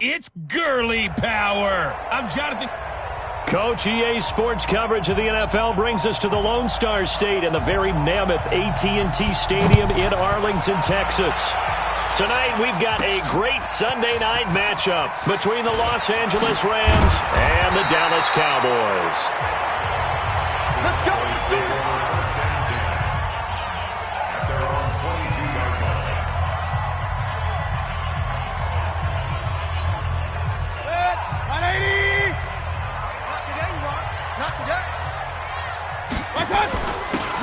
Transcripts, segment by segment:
It's girly power. I'm Jonathan. Coach, EA Sports coverage of the NFL brings us to the Lone Star State and the very mammoth AT&T Stadium in Arlington, Texas. Tonight, we've got a great Sunday night matchup between the Los Angeles Rams and the Dallas Cowboys. Let's go!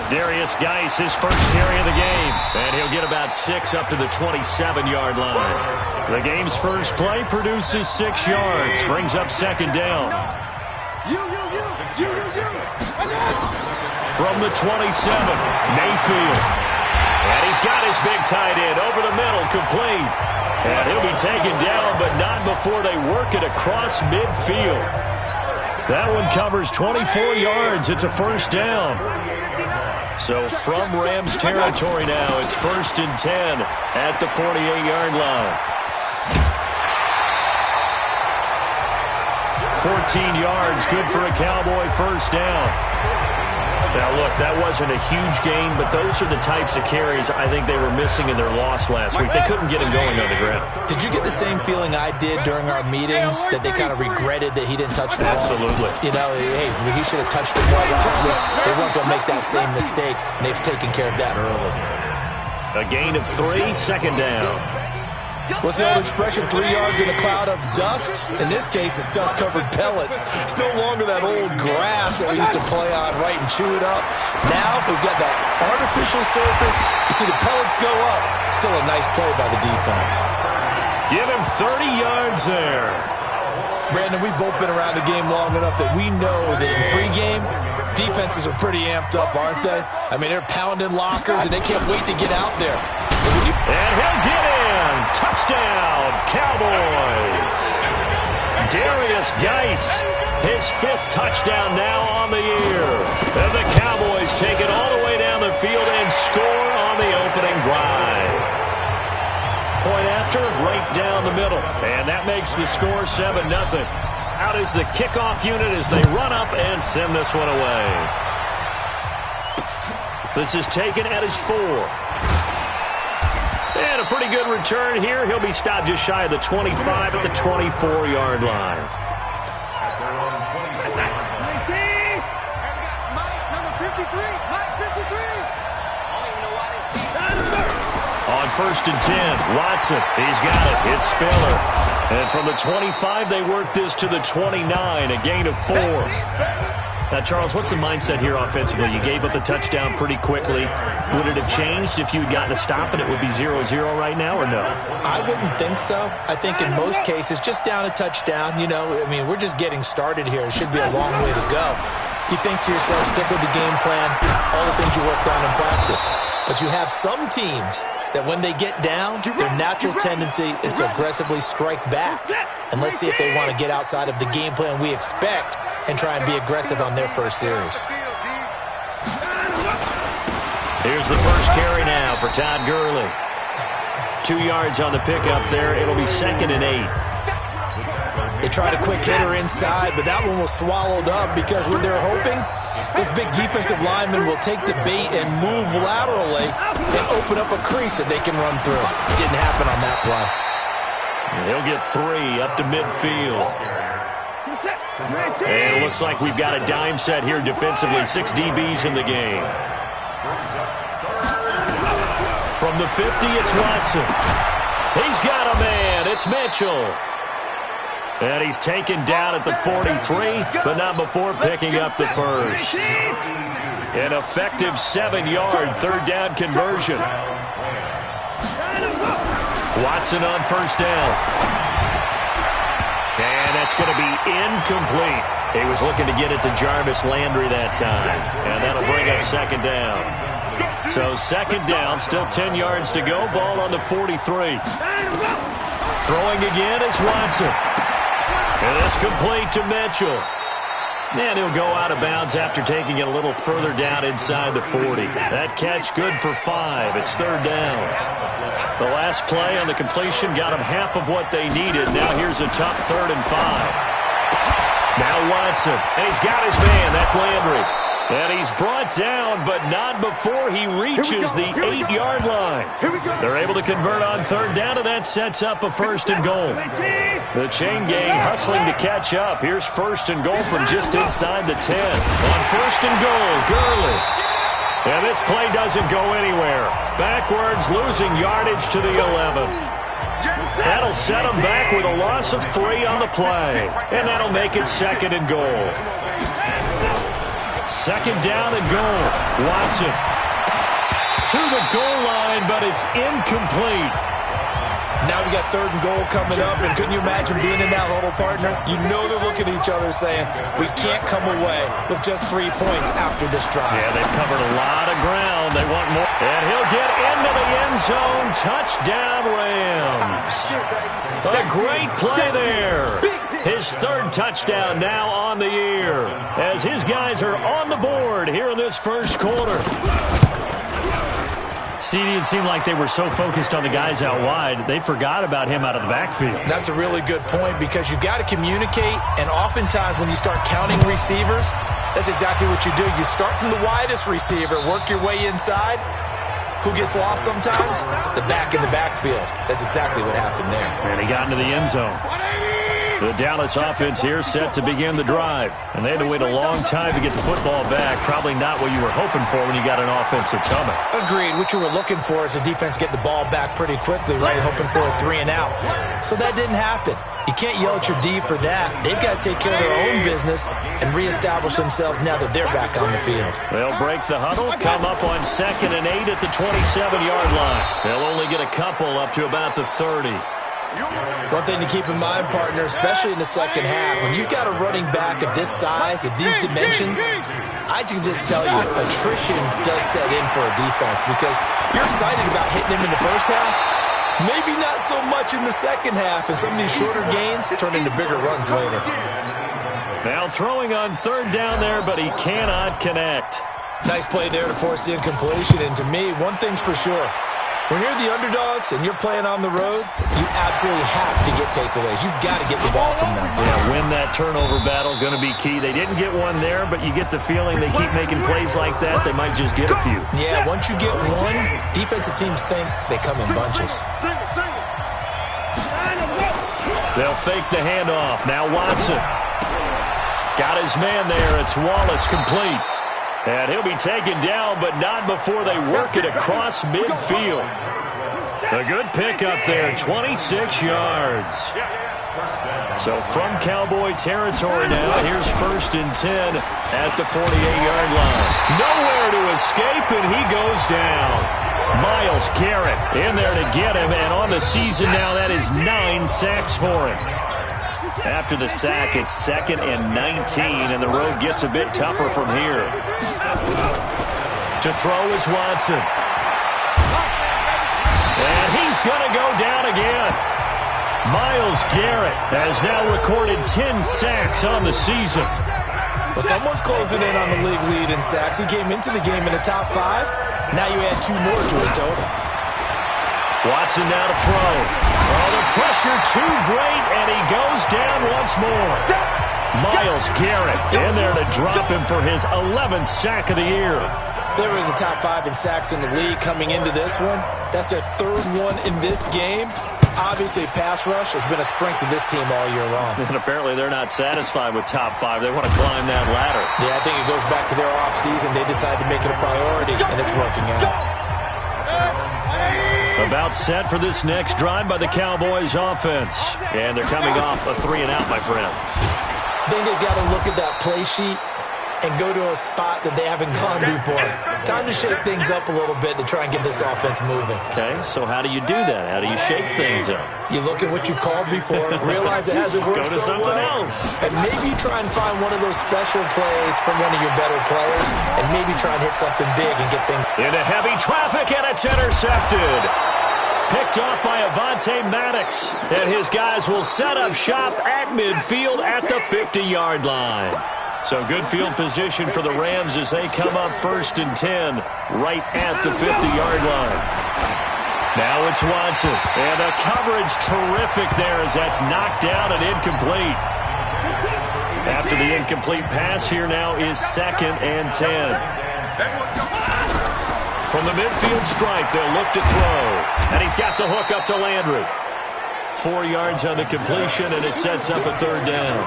Darius Geis, his first carry of the game, and he'll get about 6 up to the 27-yard line. The game's first play produces 6 yards, brings up second down. From the 27, Mayfield. And he's got his big tight end over the middle, complete. And he'll be taken down, but not before they work it across midfield. That one covers 24 yards. It's a first down. So from Rams territory now, it's 1st and 10 at the 48-yard line. 14 yards, good for a Cowboy first down. Now, look, that wasn't a huge gain, but those are the types of carries I think they were missing in their loss last week. They couldn't get him going on the ground. Did you get the same feeling I did during our meetings, that they kind of regretted that he didn't touch the ball? Absolutely. You know, hey, he should have touched it more. They weren't going to make that same mistake, and they've taken care of that early. A gain of 3, second down. What's the old expression, 3 yards in a cloud of dust? In this case, it's dust-covered pellets. It's no longer that old grass that we used to play on, right, and chew it up. Now we've got that artificial surface. You see the pellets go up. Still a nice play by the defense. Give him 30 yards there. Brandon, we've both been around the game long enough that we know that in pregame, defenses are pretty amped up, aren't they? I mean, they're pounding lockers, and they can't wait to get out there. And he'll get in. Touchdown, Cowboys. Darius Geis, his 5th touchdown now on the year. And the Cowboys take it all the way down the field and score on the opening drive. Point after, right down the middle. And that makes the score 7-0. Out is the kickoff unit as they run up and send this one away. This is taken at his 4. And a pretty good return here. He'll be stopped just shy of the 25 at the 24-yard line. On 1st and 10, Watson, he's got it. It's Spiller. And from the 25, they work this to the 29, a gain of 4. Now, Charles, what's the mindset here offensively? You gave up the touchdown pretty quickly. Would it have changed if you had gotten a stop and it would be 0-0 right now, or no? I wouldn't think so. I think in most cases, just down a touchdown, you know, I mean, we're just getting started here. It should be a long way to go. You think to yourself, stick with the game plan, all the things you worked on in practice. But you have some teams that when they get down, their natural tendency is to aggressively strike back. And let's see if they want to get outside of the game plan we expect and try and be aggressive on their first series. Here's the first carry now for Todd Gurley. 2 yards on the pickup there. It'll be 2nd and 8. They tried a quick hitter inside, but that one was swallowed up because what they're hoping, this big defensive lineman will take the bait and move laterally and open up a crease that they can run through. Didn't happen on that play. He'll get 3 up to midfield. And it looks like we've got a dime set here defensively. 6 DBs in the game. From the 50, it's Watson. He's got a man. It's Mitchell. And he's taken down at the 43, but not before picking up the first. An effective 7-yard 3rd down conversion. Watson on 1st down. And that's going to be incomplete. He was looking to get it to Jarvis Landry that time. And that'll bring up 2nd down. So 2nd down, still 10 yards to go. Ball on the 43. Throwing again is Watson. And it's complete to Mitchell. And he'll go out of bounds after taking it a little further down inside the 40. That catch good for 5. It's third down. The last play on the completion got them half of what they needed. Now here's a tough 3rd and 5. Now Watson. And he's got his man. That's Landry. And he's brought down, but not before he reaches the 8-yard line. They're able to convert on 3rd down, and that sets up a 1st and goal. The chain gang hustling to catch up. Here's 1st and goal from just inside the 10. On 1st and goal, Gurley. And this play doesn't go anywhere. Backwards, losing yardage to the 11. That'll set him back with a loss of 3 on the play. And that'll make it 2nd and goal. 2nd down and goal. Watson to the goal line, but it's incomplete. Now we got 3rd and goal coming up, and couldn't you imagine being in that huddle, partner? You know they're looking at each other saying, we can't come away with just 3 points after this drive. Yeah, they've covered a lot of ground. They want more. And he'll get into the end zone. Touchdown, Rams. A great play there. His 3rd touchdown now on the year as his guys are on the board here in this first quarter. CD, it seemed like they were so focused on the guys out wide, they forgot about him out of the backfield. That's a really good point because you've got to communicate, and oftentimes when you start counting receivers, that's exactly what you do. You start from the widest receiver, work your way inside. Who gets lost sometimes? The back in the backfield. That's exactly what happened there. And he got into the end zone. The Dallas offense here set to begin the drive. And they had to wait a long time to get the football back. Probably not what you were hoping for when you got an offense that's humming. Agreed. What you were looking for is the defense get the ball back pretty quickly, right? Hoping for a 3 and out. So that didn't happen. You can't yell at your D for that. They've got to take care of their own business and reestablish themselves now that they're back on the field. They'll break the huddle, come up on 2nd and 8 at the 27-yard line. They'll only get a couple up to about the 30. One thing to keep in mind, partner, especially in the second half, when you've got a running back of this size, of these dimensions, I can just tell you, attrition does set in for a defense because you're excited about hitting him in the first half. Maybe not so much in the second half, and some of these shorter gains turn into bigger runs later. Now throwing on 3rd down there, but he cannot connect. Nice play there to force the incompletion, and to me, one thing's for sure. When you're the underdogs and you're playing on the road, you absolutely have to get takeaways. You've got to get the ball from them. Yeah, win that turnover battle, going to be key. They didn't get one there, but you get the feeling they keep making plays like that, they might just get a few. Yeah, once you get one, defensive teams think they come in bunches. They'll fake the handoff. Now Watson. Got his man there. It's Wallace complete. And he'll be taken down, but not before they work it across midfield. A good pickup there, 26 yards. So from Cowboy territory now, here's 1st and 10 at the 48-yard line. Nowhere to escape, and he goes down. Myles Garrett in there to get him, and on the season now, that is 9 sacks for him. After the sack, it's 2nd and 19, and the road gets a bit tougher from here. To throw is Watson. And he's going to go down again. Myles Garrett has now recorded 10 sacks on the season. Well, someone's closing in on the league lead in sacks. He came into the game in the top 5. Now you add 2 more to his total. Watson now to throw. Oh, the pressure too great, and he goes down once more. Myles Garrett in there to drop him for his 11th sack of the year. They were in the top 5 in sacks in the league coming into this one. That's their 3rd one in this game. Obviously, pass rush has been a strength of this team all year long. And apparently they're not satisfied with top 5. They want to climb that ladder. Yeah, I think it goes back to their offseason. They decided to make it a priority, and it's working out. About set for this next drive by the Cowboys offense. And they're coming off a 3 and out, my friend. I think they've got to look at that play sheet and go to a spot that they haven't gone before. Time to shake things up a little bit to try and get this offense moving. Okay, so how do you do that? How do you shake things up? You look at what you've called before, realize it hasn't worked so well. Go to something else. And maybe try and find one of those special plays from one of your better players, and maybe try and hit something big and get things. Into heavy traffic, and it's intercepted. Picked off by Avonte Maddox. And his guys will set up shop at midfield at the 50-yard line. So good field position for the Rams as they come up 1st and 10 right at the 50-yard line. Now it's Watson. And the coverage terrific there as that's knocked down and incomplete. After the incomplete pass, here now is 2nd and 10. From the midfield stripe, they'll look to throw. And he's got the hook up to Landry. 4 yards on the completion, and it sets up a 3rd down.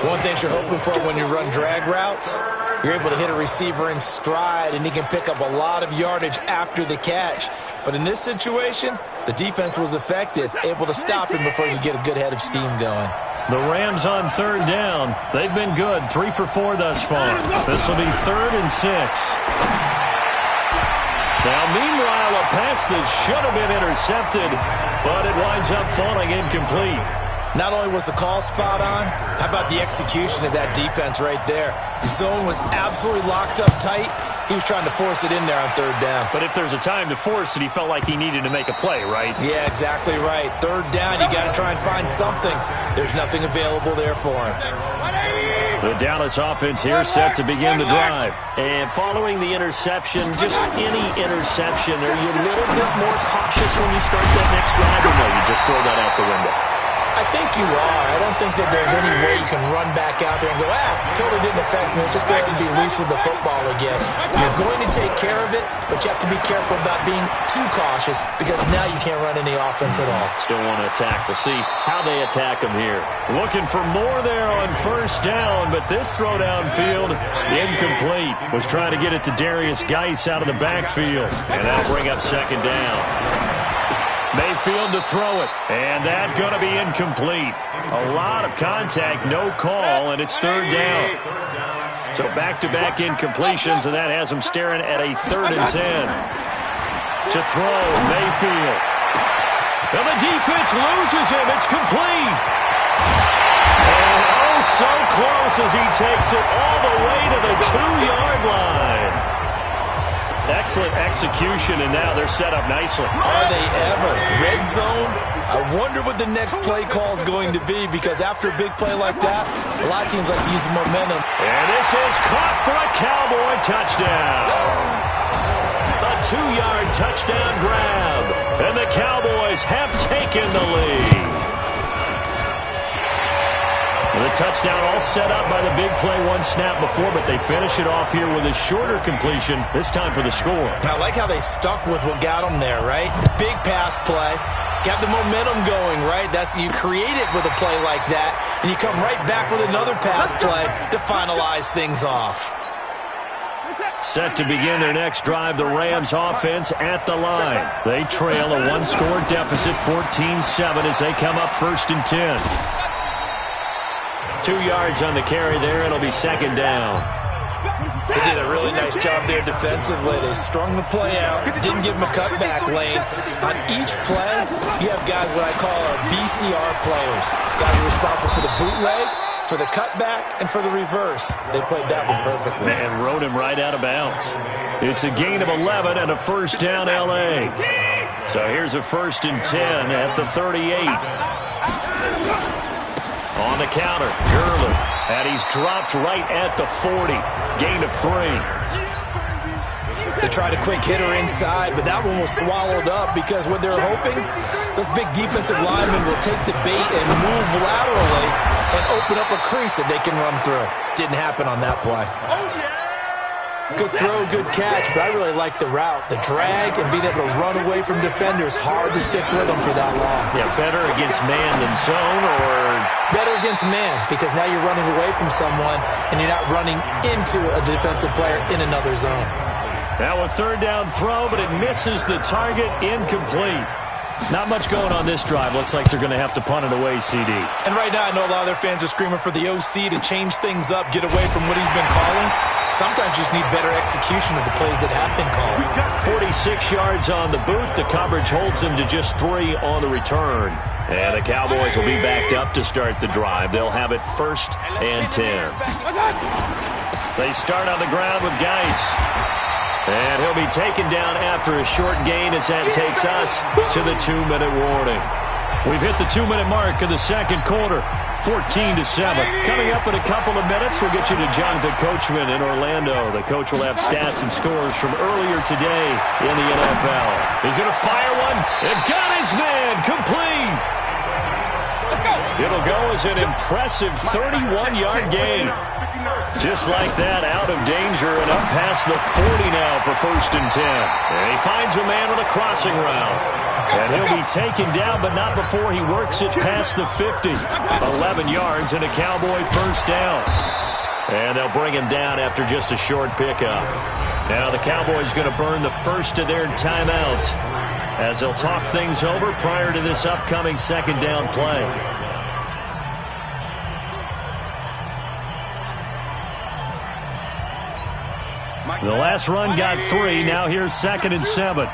One thing you're hoping for when you run drag routes, you're able to hit a receiver in stride, and he can pick up a lot of yardage after the catch. But in this situation, the defense was effective, able to stop him before he could get a good head of steam going. The Rams on 3rd down. They've been good, 3 for 4 thus far. This will be 3rd and 6. Now, meanwhile, a pass that should have been intercepted, but it winds up falling incomplete. Not only was the call spot on, how about the execution of that defense right there? The zone was absolutely locked up tight. He was trying to force it in there on 3rd down. But if there's a time to force it, he felt like he needed to make a play, right? Yeah, exactly right. 3rd down, you got to try and find something. There's nothing available there for him. The Dallas offense here set to begin the drive. And following the interception, just any interception, are you a little bit more cautious when you start that next drive, or no, you just throw that out the window? I think you are. I don't think that there's any way you can run back out there and go, totally didn't affect me. Let's just go ahead and be loose with the football again. You're going to take care of it, but you have to be careful about being too cautious because now you can't run any offense at all. Still want to attack. We'll see how they attack him here. Looking for more there on 1st down, but this throw downfield incomplete. Was trying to get it to Darius Geis out of the backfield, and that'll bring up 2nd down. Mayfield to throw it, and that's going to be incomplete. A lot of contact, no call, and it's 3rd down. So back-to-back incompletions, and that has him staring at a 3rd and 10. To throw, Mayfield. And the defense loses him. It's complete. And oh, so close as he takes it all the way to the 2-yard line. Excellent execution, and now they're set up nicely. Are they ever? Red zone? I wonder what the next play call is going to be, because after a big play like that, a lot of teams like to use the momentum. And this is caught for a Cowboy touchdown. A 2-yard touchdown grab, and the Cowboys have taken the lead. The touchdown all set up by the big play one snap before, but they finish it off here with a shorter completion, this time for the score. I like how they stuck with what got them there, right? The big pass play, got the momentum going, right? You create it with a play like that, and you come right back with another pass play to finalize things off. Set to begin their next drive, the Rams offense at the line. They trail a 1-score deficit, 14-7, as they come up 1st and 10. 2 yards on the carry there. It'll be 2nd down. They did a really nice job there defensively. They strung the play out, didn't give them a cutback lane. On each play, you have guys what I call our BCR players. Guys are responsible for the bootleg, for the cutback, and for the reverse. They played that one perfectly. And rode him right out of bounds. It's a gain of 11 and a 1st down L.A. So here's a 1st and 10 at the 38. On the counter, Gurley, and he's dropped right at the 40. Gain of 3. They tried a quick hitter inside, but that one was swallowed up because what they're hoping, those big defensive linemen will take the bait and move laterally and open up a crease that they can run through. Didn't happen on that play. Good throw, good catch, but I really like the route. The drag and being able to run away from defenders, hard to stick with them for that long. Yeah, better against man than zone, or? Better against man, because now you're running away from someone and you're not running into a defensive player in another zone. Now a 3rd down throw, but it misses the target, incomplete. Not much going on this drive. Looks like they're going to have to punt it away, CD. And right now, I know a lot of their fans are screaming for the OC to change things up, get away from what he's been calling. Sometimes you just need better execution of the plays that have been called. 46 yards on the boot. The coverage holds him to just 3 on the return. And the Cowboys will be backed up to start the drive. They'll have it 1st and 10. They start on the ground with Geis. And he'll be taken down after a short gain as that takes us to the 2-minute warning. We've hit the 2-minute mark of the 2nd quarter. 14-7. Coming up in a couple of minutes, we'll get you to Jonathan Coachman in Orlando. The coach will have stats and scores from earlier today in the NFL. He's going to fire one and got his man complete. It'll go as an impressive 31-yard gain. Just like that, out of danger and up past the 40 now for 1st and 10. And he finds a man with a crossing route. And he'll be taken down, but not before he works it past the 50. 11 yards and a Cowboy 1st down. And they'll bring him down after just a short pickup. Now the Cowboys going to burn the first of their timeouts as they'll talk things over prior to this upcoming 2nd down play. The last run got 3. Now here's 2nd and 7.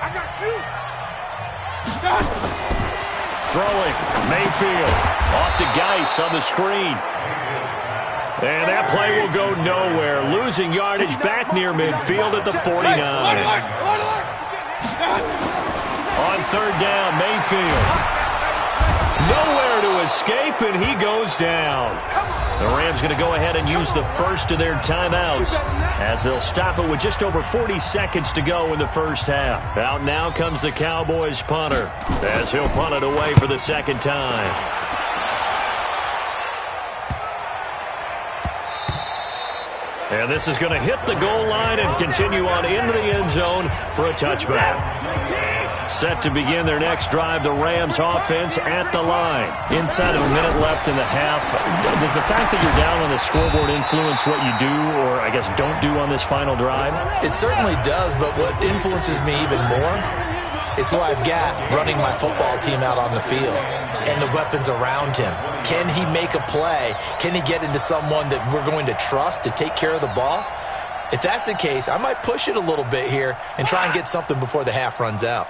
Throwing. Mayfield. Off to Geis on the screen. And that play will go nowhere. Losing yardage back near midfield at the 49. On 3rd down, Mayfield. Nowhere to escape, and he goes down. The Rams going to go ahead and use the first of their timeouts as they'll stop it with just over 40 seconds to go in the first half. Out now comes the Cowboys punter as he'll punt it away for the 2nd time. And this is going to hit the goal line and continue on into the end zone for a touchback. Set to begin their next drive, the Rams offense at the line. Inside of a minute left in the half, does the fact that you're down on the scoreboard influence what you do or, I guess, don't do on this final drive? It certainly does, but what influences me even more is who I've got running my football team out on the field and the weapons around him. Can he make a play? Can he get into someone that we're going to trust to take care of the ball? If that's the case, I might push it a little bit here and try and get something before the half runs out.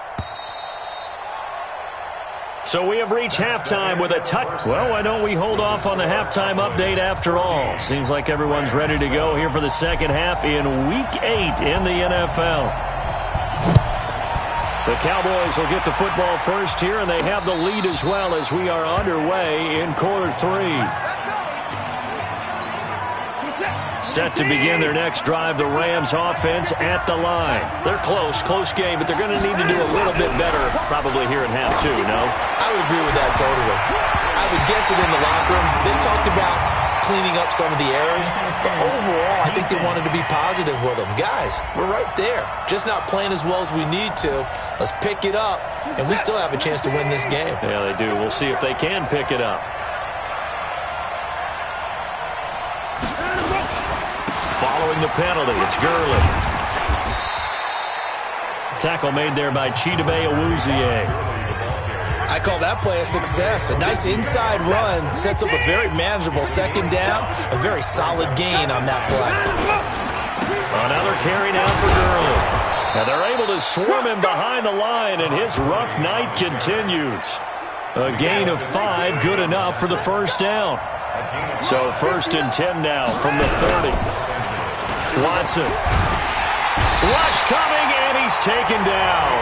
So we have reached halftime with a touch. Well, why don't we hold off on the halftime update after all? Seems like everyone's ready to go here for the 2nd half in Week 8 in the NFL. The Cowboys will get the football first here, and they have the lead as well as we are underway in quarter 3. Set to begin their next drive, the Rams offense at the line. They're close game, but they're going to need to do a little bit better probably here in half 2, no? I would agree with that totally. I would guess it in the locker room. They talked about cleaning up some of the errors, but overall, I think they wanted to be positive with them. Guys, we're right there. Just not playing as well as we need to. Let's pick it up, and we still have a chance to win this game. Yeah, they do. We'll see if they can pick it up. Following the penalty, it's Gurley. Tackle made there by Chidobe Awuzie. I call that play a success. A nice inside run sets up a very manageable 2nd down. A very solid gain on that play. Another carry now for Gurley. And they're able to swarm him behind the line, and his rough night continues. A gain of 5, good enough for the 1st down. So 1st and 10 now from the 30. Watson. Rush coming, and he's taken down.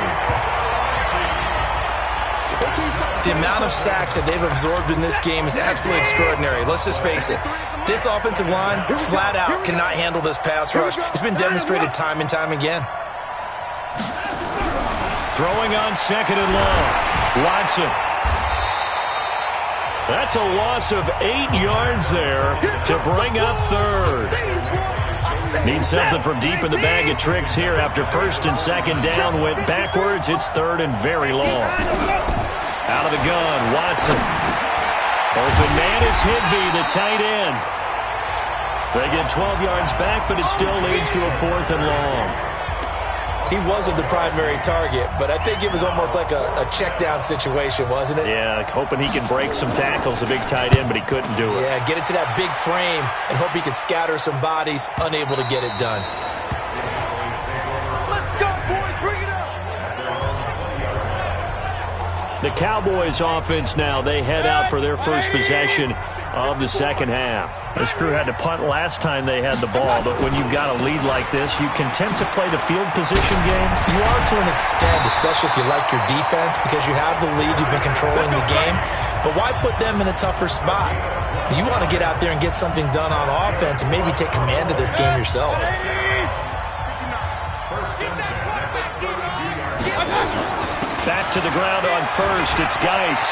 The amount of sacks that they've absorbed in this game is absolutely extraordinary. Let's just face it. This offensive line, flat out, cannot handle this pass rush. It's been demonstrated time and time again. Throwing on 2nd and long. Watson. That's a loss of 8 yards there to bring up 3rd. Needs something from deep in the bag of tricks here after 1st and 2nd down. Went backwards. It's 3rd and very long. Out of the gun, Watson. Open man is Higbee, the tight end. They get 12 yards back, but it still leads to a 4th and long. He wasn't the primary target, but I think it was almost like a check-down situation, wasn't it? Yeah, hoping he can break some tackles, a big tight end, but he couldn't do it. Yeah, get it to that big frame and hope he can scatter some bodies, unable to get it done. Let's go, boys, bring it up. The Cowboys offense now, they head out for their first possession of the 2nd half. This crew had to punt last time they had the ball, but when you've got a lead like this, you can tend to play the field position game. You are to an extent, especially if you like your defense, because you have the lead, you've been controlling the game. but why put them in a tougher spot? You want to get out there and get something done on offense and maybe take command of this game yourself. Back to the ground on first. It's Geis.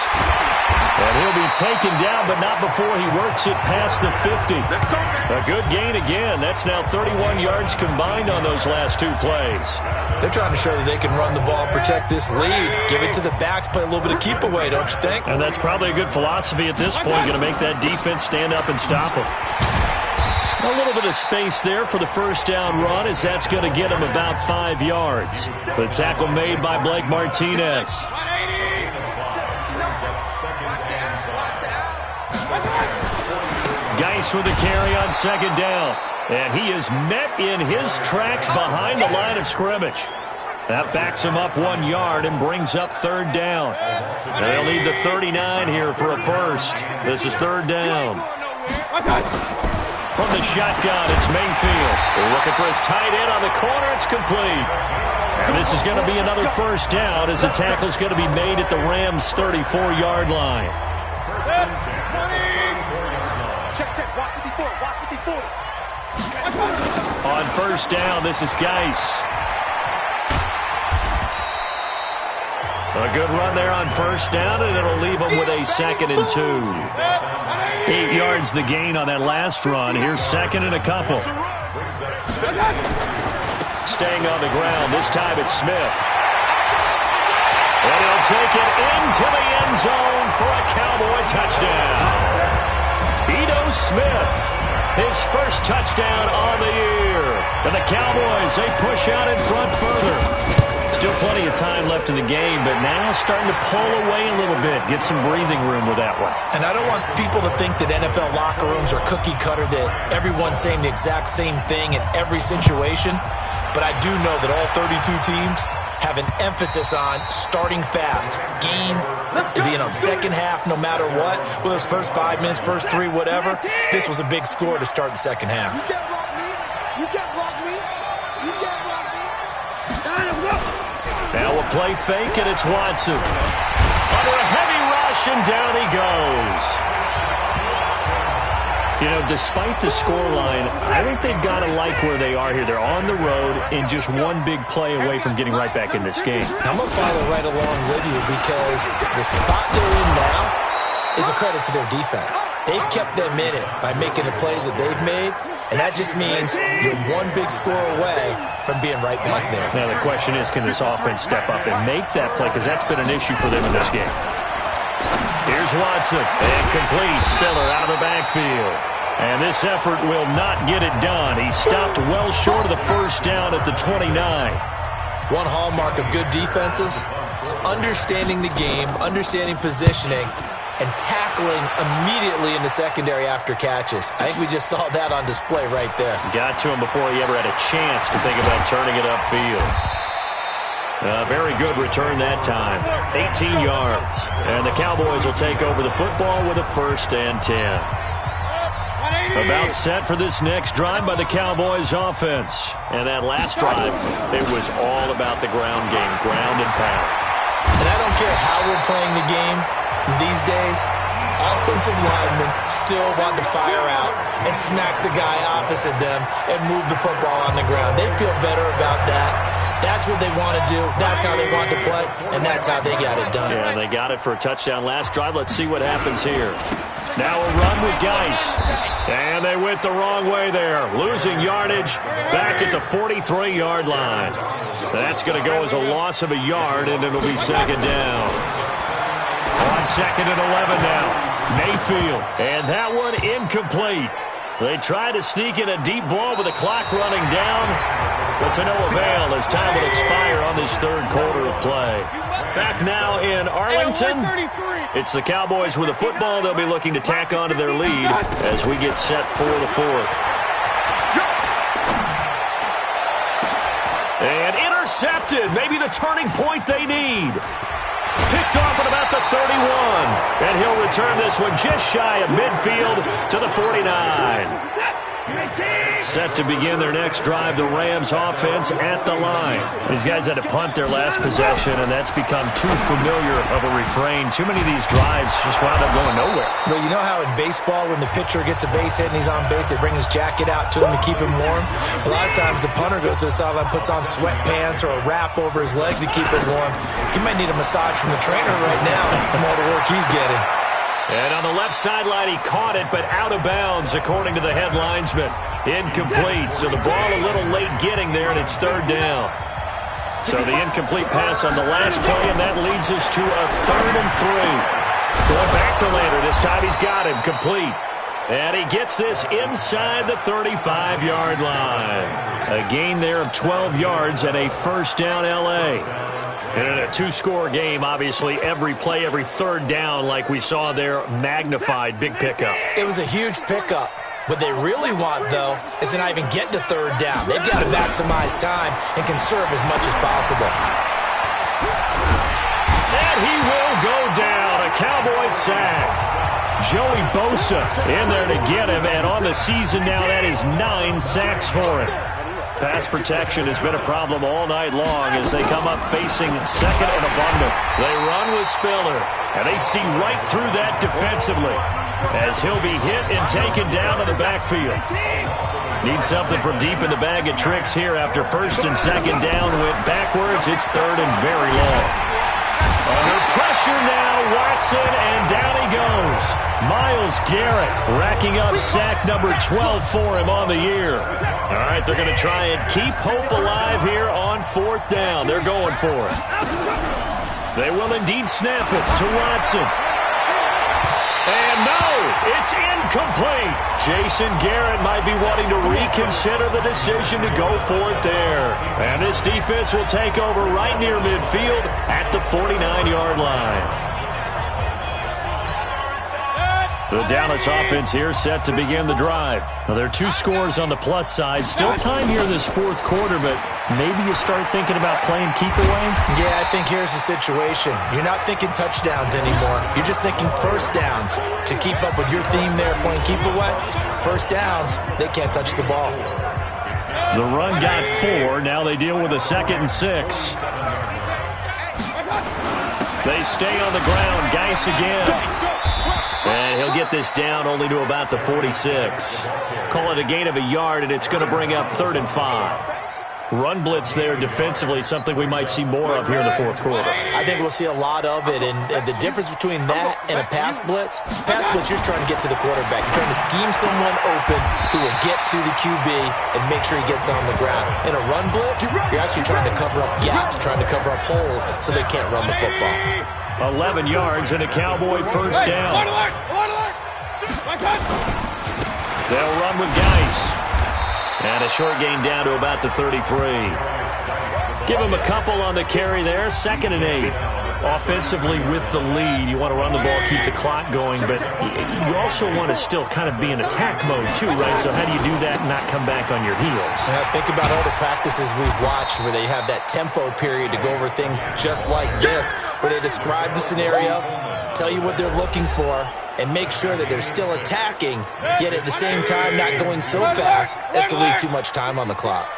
And he'll be taken down, but not before he works it past the 50. A good gain again. That's now 31 yards combined on those last two plays. They're trying to show that they can run the ball, protect this lead, give it to the backs, play a little bit of keep away, don't you think? And that's probably a good philosophy at this point, going to make that defense stand up and stop them. A little bit of space there for the first down run, as that's going to get him about 5 yards. The tackle made by Blake Martinez. Geis with the carry on second down. And he is met in his tracks behind the line of scrimmage. That backs him up 1 yard and brings up third down. And they'll need the 39 here for a first. This is third down. From the shotgun, it's Mayfield. They're looking for his tight end on the corner. It's complete. And this is going to be another first down as the tackle's going to be made at the Rams' 34-yard line. Check. Watch 54. On first down, this is Geis. A good run there on first down, and it'll leave him with a 2nd and 2. 8 yards the gain on that last run. Here's 2nd and a couple. Staying on the ground. This time it's Smith. And he'll take it into the end zone for a Cowboy touchdown. Ito Smith, his first touchdown on the year. And the Cowboys, they push out in front further. Still plenty of time left in the game, but now starting to pull away a little bit, get some breathing room with that one. And I don't want people to think that NFL locker rooms are cookie cutter, that everyone's saying the exact same thing in every situation. But I do know that all 32 teams have an emphasis on starting fast. Game, second half, no matter what. Well, those first 5 minutes, first 3, whatever. This was a big score to start the second half. You can't block me. Now a play fake, and it's Watson. Under a heavy rush, and down he goes. You know, despite the scoreline, I think they've got to like where they are here. They're on the road and just one big play away from getting right back in this game. I'm going to follow right along with you because the spot they're in now is a credit to their defense. They've kept them in it by making the plays that they've made, and that just means you're one big score away from being right back there. Now the question is, can this offense step up and make that play? Because that's been an issue for them in this game. Here's Watson. And complete. Spiller out of the backfield. And this effort will not get it done. He stopped well short of the first down at the 29. One hallmark of good defenses is understanding the game, understanding positioning, and tackling immediately in the secondary after catches. I think we just saw that on display right there. Got to him before he ever had a chance to think about turning it upfield. Very good return that time. 18 yards. And the Cowboys will take over the football with a 1st and 10. About set for this next drive by the Cowboys offense. And that last drive, it was all about the ground game, ground and pound. And I don't care how we're playing the game these days, offensive linemen still want to fire out and smack the guy opposite them and move the football on the ground. They feel better about that. That's what they want to do. That's how they want to play, and that's how they got it done. Yeah, they got it for a touchdown last drive. Let's see what happens here. Now a run with Geis. And they went the wrong way there. Losing yardage back at the 43-yard line. That's going to go as a loss of a yard, and it'll be 2nd down. On 2nd and 11 now. Mayfield. And that one incomplete. They tried to sneak in a deep ball with the clock running down, but to no avail as time will expire on this 3rd quarter of play. Back now in Arlington. It's the Cowboys with the football. They'll be looking to tack on to their lead as we get set for the 4th. And intercepted. Maybe the turning point they need. Picked off at about the 31. And he'll return this one just shy of midfield to the 49. Set to begin their next drive, the Rams offense at the line. These guys had to punt their last possession, and that's become too familiar of a refrain. Too many of these drives just wound up going nowhere. But you know how in baseball, when the pitcher gets a base hit and he's on base, they bring his jacket out to him to keep him warm? A lot of times the punter goes to the sideline, puts on sweatpants or a wrap over his leg to keep him warm. He might need a massage from the trainer right now from all the work he's getting. And on the left sideline, he caught it, but out of bounds, according to the head linesman. Incomplete, so the ball a little late getting there, and it's third down. So the incomplete pass on the last play, and that leads us to a 3rd and 3. Going back to Lander. This time he's got him complete. And he gets this inside the 35-yard line. A gain there of 12 yards and a first down L.A. And in a 2-score game, obviously, every play, every third down, like we saw there, magnified. Big pickup. It was a huge pickup. What they really want, though, is to not even get to third down. They've got to maximize time and conserve as much as possible. And he will go down. A Cowboys sack. Joey Bosa in there to get him. And on the season now, that is 9 sacks for him. Pass protection has been a problem all night long as they come up facing second and abundant. They run with Spiller, and they see right through that defensively as he'll be hit and taken down to the backfield. Need something from deep in the bag of tricks here after first and second down went backwards. It's third and very long. Under pressure now, Watson, and down he goes. Myles Garrett racking up sack number 12 for him on the year. All right, they're going to try and keep hope alive here on 4th down. They're going for it. They will indeed snap it to Watson. And no, it's incomplete. Jason Garrett might be wanting to reconsider the decision to go for it there. And this defense will take over right near midfield at the 49-yard line. The Dallas offense here set to begin the drive. Now, there are 2 scores on the plus side. Still time here in this 4th quarter, but maybe you start thinking about playing keep away? Yeah, I think here's the situation. You're not thinking touchdowns anymore. You're just thinking first downs. To keep up with your theme there, playing keep away, first downs, they can't touch the ball. The run got 4. Now they deal with a 2nd and 6. They stay on the ground. Geis again. And he'll get this down only to about the 46. Call it a gain of a yard, and it's going to bring up 3rd and 5. Run blitz there defensively, something we might see more of here in the 4th quarter. I think we'll see a lot of it, and the difference between that and a pass blitz, you're trying to get to the quarterback. You're trying to scheme someone open who will get to the QB and make sure he gets on the ground. In a run blitz, you're actually trying to cover up gaps, trying to cover up holes so they can't run the football. 11 yards and a Cowboy first down. They'll run with Geis. And a short gain down to about the 33. Give him a couple on the carry there. 2nd and 8. Offensively with the lead, you want to run the ball, keep the clock going, but you also want to still kind of be in attack mode too, right? So how do you do that and not come back on your heels? Think about all the practices we've watched where they have that tempo period to go over things just like this, where they describe the scenario, tell you what they're looking for, and make sure that they're still attacking, yet at the same time not going so fast as to leave too much time on the clock.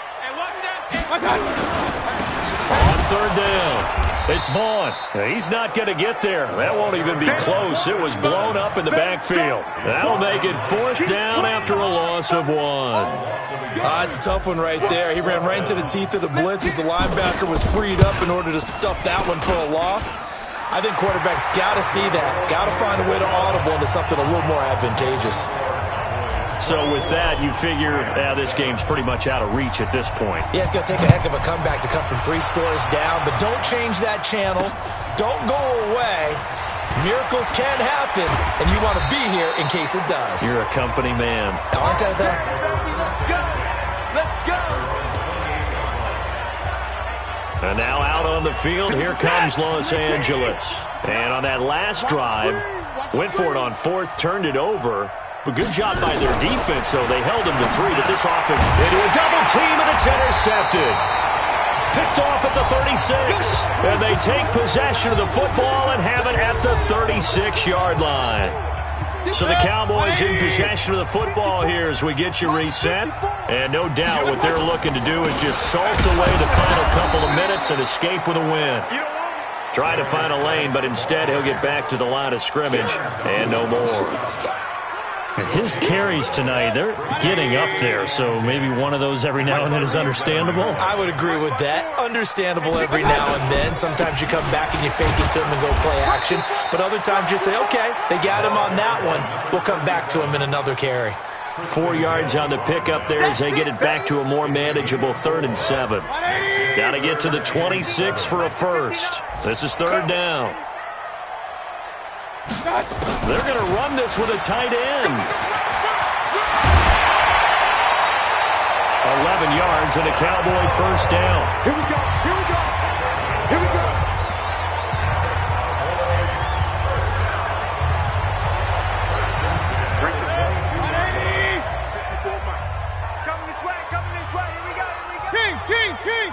On 3rd down. It's Vaughn. He's not going to get there. That won't even be close. It was blown up in the backfield. That'll make it 4th down after a loss of 1. It's a tough one right there. He ran right into the teeth of the blitz as the linebacker was freed up in order to stuff that one for a loss. I think quarterbacks got to see that. Got to find a way to audible into something a little more advantageous. So with that, you figure this game's pretty much out of reach at this point. Yeah, it's going to take a heck of a comeback to come from 3 scores down, but don't change that channel. Don't go away. Miracles can happen, and you want to be here in case it does. You're a company man. Aren't I, though? Let's go! And now out on the field, here comes Los Angeles. And on that last drive, went for it on 4th, turned it over. But good job by their defense, though. They held him to 3, but this offense into a double team, and it's intercepted. Picked off at the 36, and they take possession of the football and have it at the 36-yard line. So the Cowboys in possession of the football here as we get you reset. And no doubt what they're looking to do is just salt away the final couple of minutes and escape with a win. Try to find a lane, but instead he'll get back to the line of scrimmage and no more. His carries tonight, they're getting up there, so maybe one of those every now and then is understandable. I would agree with that. Understandable every now and then. Sometimes you come back and you fake it to him and go play action. But other times you say, okay, they got him on that one. We'll come back to him in another carry. 4 yards on the pickup there as they get it back to a more manageable 3rd and 7. Got to get to the 26 for a first. This is 3rd down. They're going to run this with a tight end. 11 yards and a Cowboy first down. Here we go. Here we go. Here we go. Coming this way. Coming this way. Here we go. Here we go. King.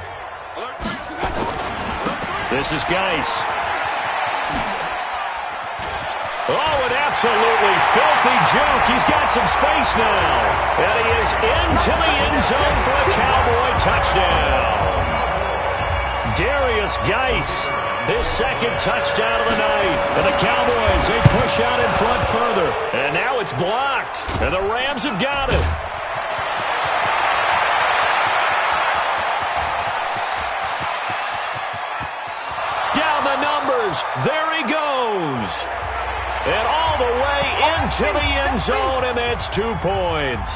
This is Geis. Oh, an absolutely filthy juke. He's got some space now. And he is into the end zone for a Cowboy touchdown. Darius Geis, his 2nd touchdown of the night. And the Cowboys, they push out in front further. And now it's blocked. And the Rams have got it. Down the numbers. There he goes. And all the way into the end zone, and that's 2 points.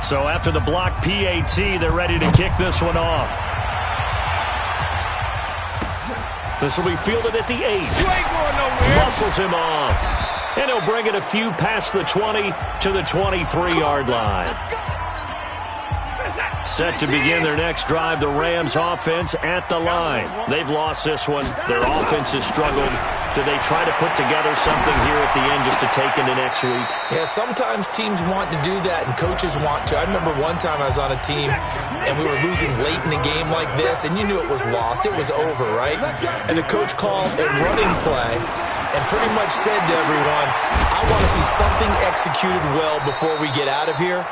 So after the block PAT, they're ready to kick this one off. This will be fielded at the 8. You ain't going nowhere. Muscles him off. And he'll bring it a few past the 20 to the 23-yard line. Set to begin their next drive, the Rams offense at the line. They've lost this one. Their offense has struggled. Do they try to put together something here at the end just to take into next week? Yeah, sometimes teams want to do that and coaches want to. I remember one time I was on a team and we were losing late in the game like this, and you knew it was lost. It was over, right? And the coach called a running play and pretty much said to everyone, I want to see something executed well before we get out of here.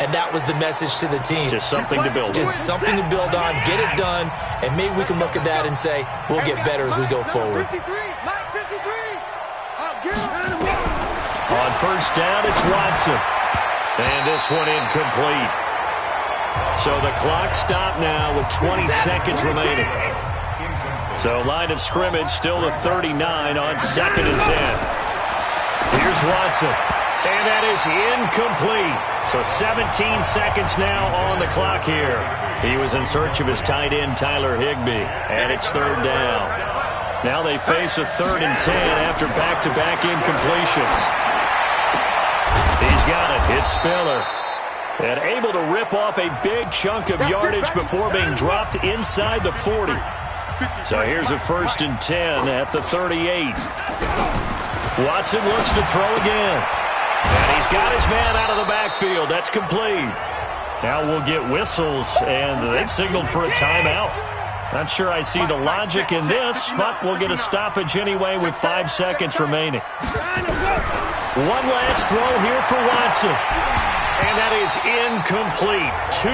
And that was the message to the team. Just something to build on. Just something to build on, get it done, and maybe we can look at that and say, we'll get better as we go forward. 53, Mike 53. I'll get him. On first down, it's Watson. And this one incomplete. So the clock stopped now with 20 seconds remaining. So line of scrimmage still the 39 on 2nd and 10. Here's Watson. And that is incomplete. So 17 seconds now on the clock here. He was in search of his tight end, Tyler Higbee. And it's 3rd down. Now they face a 3rd and 10 after back-to-back incompletions. He's got it. It's Spiller. And able to rip off a big chunk of yardage before being dropped inside the 40. So here's a 1st and 10 at the 38. Watson looks to throw again. And he's got his man out of the backfield. That's complete. Now we'll get whistles, and they've signaled for a timeout. Not sure I see the logic in this, but we'll get a stoppage anyway with 5 seconds remaining. One last throw here for Watson. And that is incomplete. 2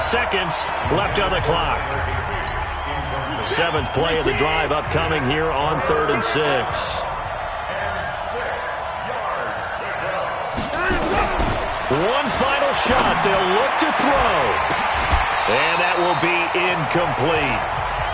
seconds left on the clock. The 7th play of the drive upcoming here on 3rd and 6. One final shot. They'll look to throw. And that will be incomplete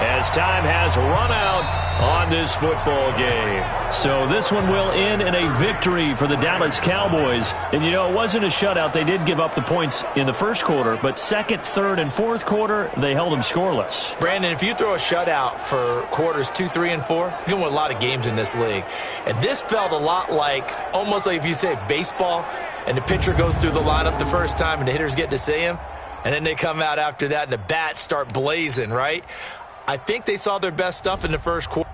as time has run out on this football game. So this one will end in a victory for the Dallas Cowboys. And, you know, it wasn't a shutout. They did give up the points in the first quarter, but 2nd, 3rd, and 4th quarter, they held them scoreless. Brandon, if you throw a shutout for quarters 2, 3, and 4, you're going to win a lot of games in this league. And this felt a lot like, almost like if you say baseball, and the pitcher goes through the lineup the first time and the hitters get to see him, and then they come out after that and the bats start blazing, right? I think they saw their best stuff in the first quarter.